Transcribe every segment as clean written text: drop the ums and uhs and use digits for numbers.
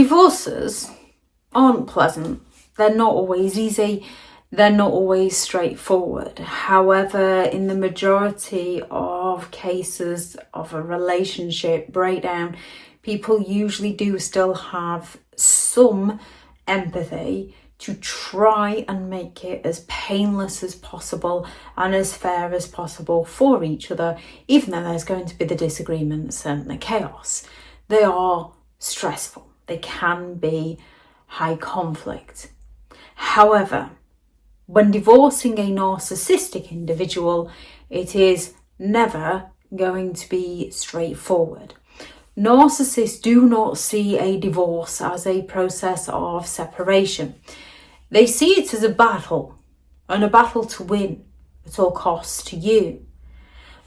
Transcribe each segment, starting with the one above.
Divorces aren't pleasant. They're not always easy. They're not always straightforward. However, in the majority of cases of a relationship breakdown, people usually do still have some empathy to try and make it as painless as possible and as fair as possible for each other, even though there's going to be the disagreements and the chaos. They are stressful. They can be high conflict. However, when divorcing a narcissistic individual, it is never going to be straightforward. Narcissists do not see a divorce as a process of separation. They see it as a battle, and a battle to win at all costs to you.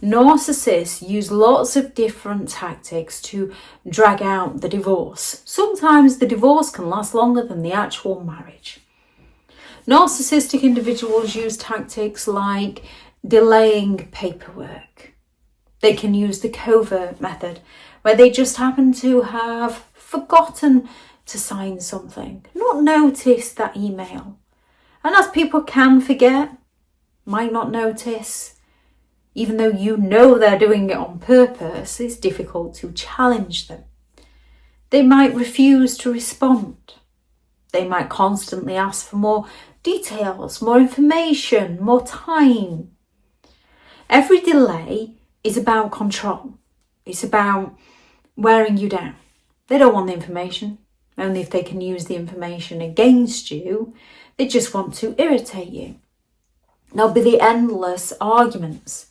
Narcissists use lots of different tactics to drag out the divorce. Sometimes the divorce can last longer than the actual marriage. Narcissistic individuals use tactics like delaying paperwork. They can use the covert method, where they just happen to have forgotten to sign something, not noticed that email. And as people can forget, might not notice, even though you know they're doing it on purpose, it's difficult to challenge them. They might refuse to respond. They might constantly ask for more details, more information, more time. Every delay is about control. It's about wearing you down. They don't want the information, only if they can use the information against you. They just want to irritate you. There'll be the endless arguments.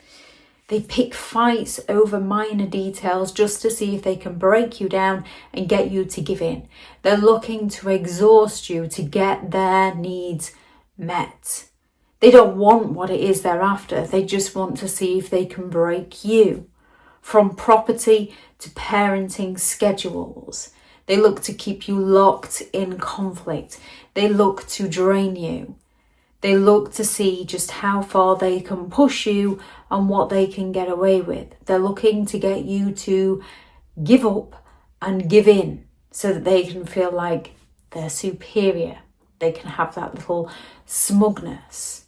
They pick fights over minor details just to see if they can break you down and get you to give in. They're looking to exhaust you to get their needs met. They don't want what it is they're after. They just want to see if they can break you. From property to parenting schedules, they look to keep you locked in conflict. They look to drain you. They look to see just how far they can push you and what they can get away with. They're looking to get you to give up and give in so that they can feel like they're superior. They can have that little smugness.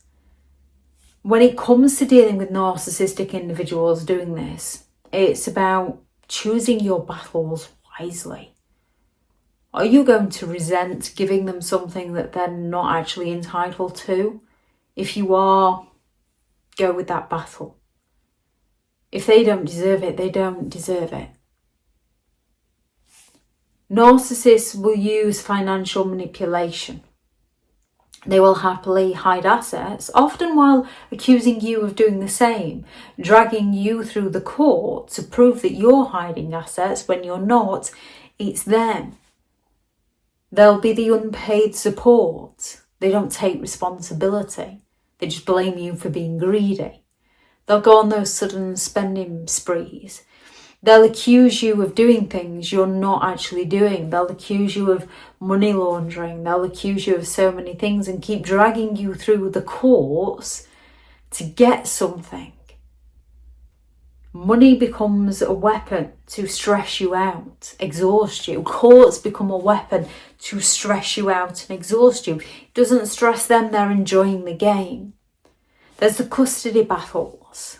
When it comes to dealing with narcissistic individuals doing this, it's about choosing your battles wisely. Are you going to resent giving them something that they're not actually entitled to? If you are, go with that battle. If they don't deserve it, they don't deserve it. Narcissists will use financial manipulation. They will happily hide assets, often while accusing you of doing the same, dragging you through the court to prove that you're hiding assets when you're not. It's them. They'll be the unpaid support. They don't take responsibility. They just blame you for being greedy. They'll go on those sudden spending sprees. They'll accuse you of doing things you're not actually doing. They'll accuse you of money laundering. They'll accuse you of so many things and keep dragging you through the courts to get something. Money becomes a weapon to stress you out, exhaust you. Courts become a weapon to stress you out and exhaust you. It doesn't stress them, they're enjoying the game. There's the custody battles.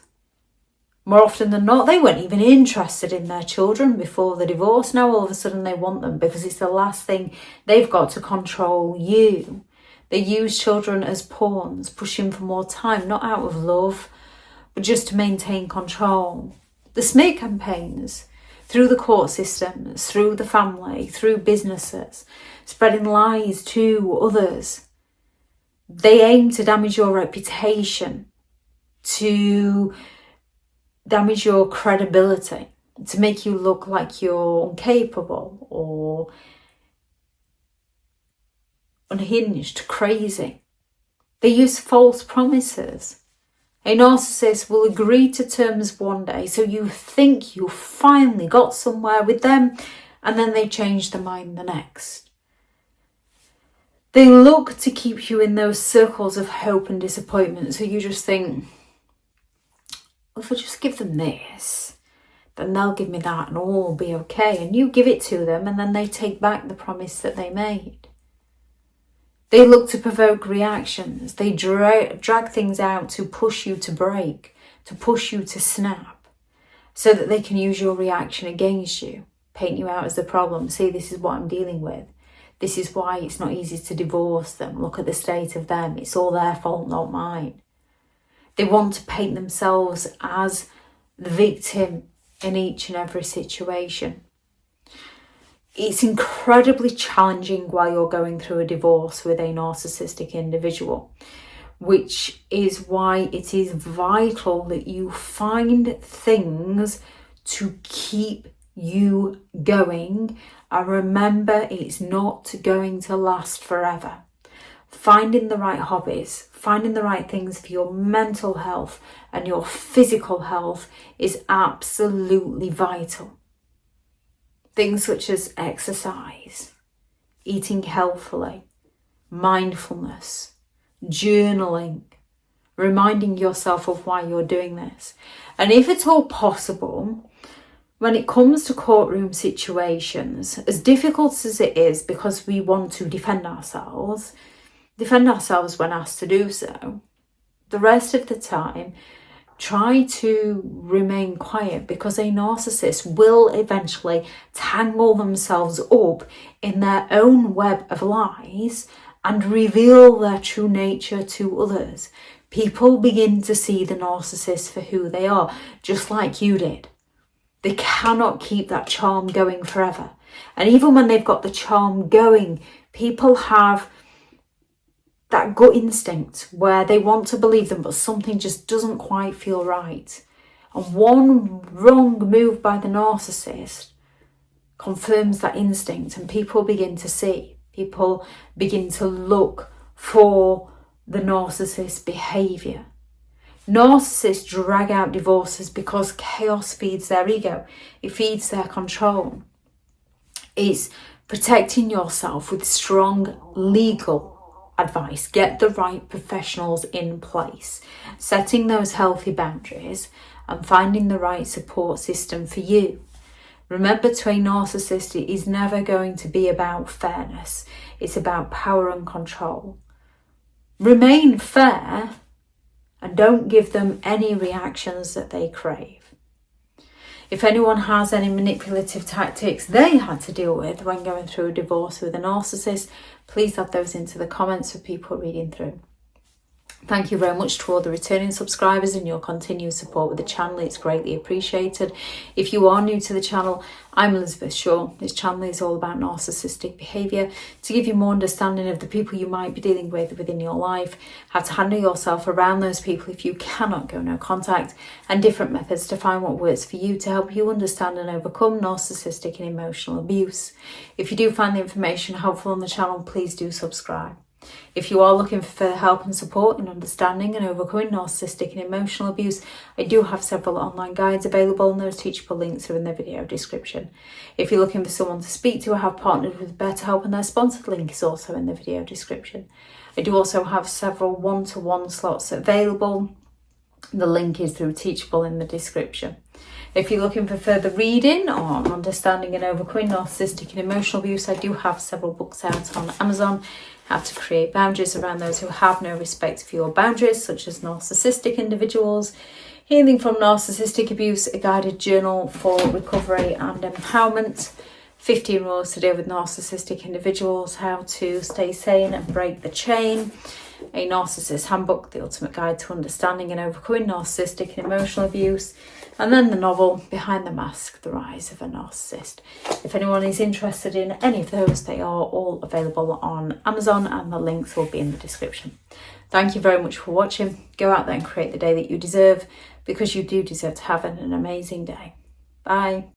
More often than not, they weren't even interested in their children before the divorce. Now all of a sudden they want them because it's the last thing they've got to control you. They use children as pawns, pushing for more time, not out of love, but just to maintain control. The smear campaigns, through the court systems, through the family, through businesses, spreading lies to others. They aim to damage your reputation, to damage your credibility, to make you look like you're incapable or unhinged, crazy. They use false promises. A narcissist will agree to terms one day, so you think you finally got somewhere with them, and then they change their mind the next. They look to keep you in those circles of hope and disappointment, so you just think, well, if I just give them this, then they'll give me that and all will be okay. And you give it to them and then they take back the promise that they made. They look to provoke reactions. They drag things out to push you to break, to push you to snap, so that they can use your reaction against you, paint you out as the problem. See, this is what I'm dealing with. This is why it's not easy to divorce them. Look at the state of them. It's all their fault, not mine. They want to paint themselves as the victim in each and every situation. It's incredibly challenging while you're going through a divorce with a narcissistic individual, which is why it is vital that you find things to keep you going. And remember, it's not going to last forever. Finding the right hobbies, finding the right things for your mental health and your physical health is absolutely vital. Things such as exercise, eating healthily, mindfulness, journaling, reminding yourself of why you're doing this. And if at all possible, when it comes to courtroom situations, as difficult as it is because we want to defend ourselves when asked to do so, the rest of the time, try to remain quiet, because a narcissist will eventually tangle themselves up in their own web of lies and reveal their true nature to others. People begin to see the narcissist for who they are, just like you did. They cannot keep that charm going forever. And even when they've got the charm going, people have that gut instinct where they want to believe them, but something just doesn't quite feel right. And one wrong move by the narcissist confirms that instinct, and people begin to see. People begin to look for the narcissist's behaviour. Narcissists drag out divorces because chaos feeds their ego. It feeds their control. It's protecting yourself with strong legal advice. Get the right professionals in place, setting those healthy boundaries and finding the right support system for you. Remember, to a narcissist, it is never going to be about fairness. It's about power and control. Remain fair and don't give them any reactions that they crave. If anyone has any manipulative tactics they had to deal with when going through a divorce with a narcissist, please add those into the comments for people reading through. Thank you very much to all the returning subscribers and your continued support with the channel. It's greatly appreciated. If you are new to the channel, I'm Elizabeth Shaw. This channel is all about narcissistic behaviour, to give you more understanding of the people you might be dealing with within your life, how to handle yourself around those people if you cannot go no contact, and different methods to find what works for you to help you understand and overcome narcissistic and emotional abuse. If you do find the information helpful on the channel, please do subscribe. If you are looking for further help and support in understanding and overcoming narcissistic and emotional abuse, I do have several online guides available, and those teachable links are in the video description. If you're looking for someone to speak to, I have partnered with BetterHelp, and their sponsored link is also in the video description. I do also have several one-to-one slots available. The link is through Teachable in the description. If you're looking for further reading on understanding and overcoming narcissistic and emotional abuse, I do have several books out on Amazon. How to create boundaries around those who have no respect for your boundaries, such as narcissistic individuals. Healing from Narcissistic Abuse, a guided journal for recovery and empowerment. 15 rules to deal with narcissistic individuals, how to stay sane and break the chain. A Narcissists Handbook, the ultimate guide to understanding and overcoming narcissistic and emotional abuse. And then the novel, Behind the Mask, The Rise of a Narcissist. If anyone is interested in any of those, they are all available on Amazon, and the links will be in the description. Thank you very much for watching. Go out there and create the day that you deserve, because you do deserve to have an amazing day. Bye.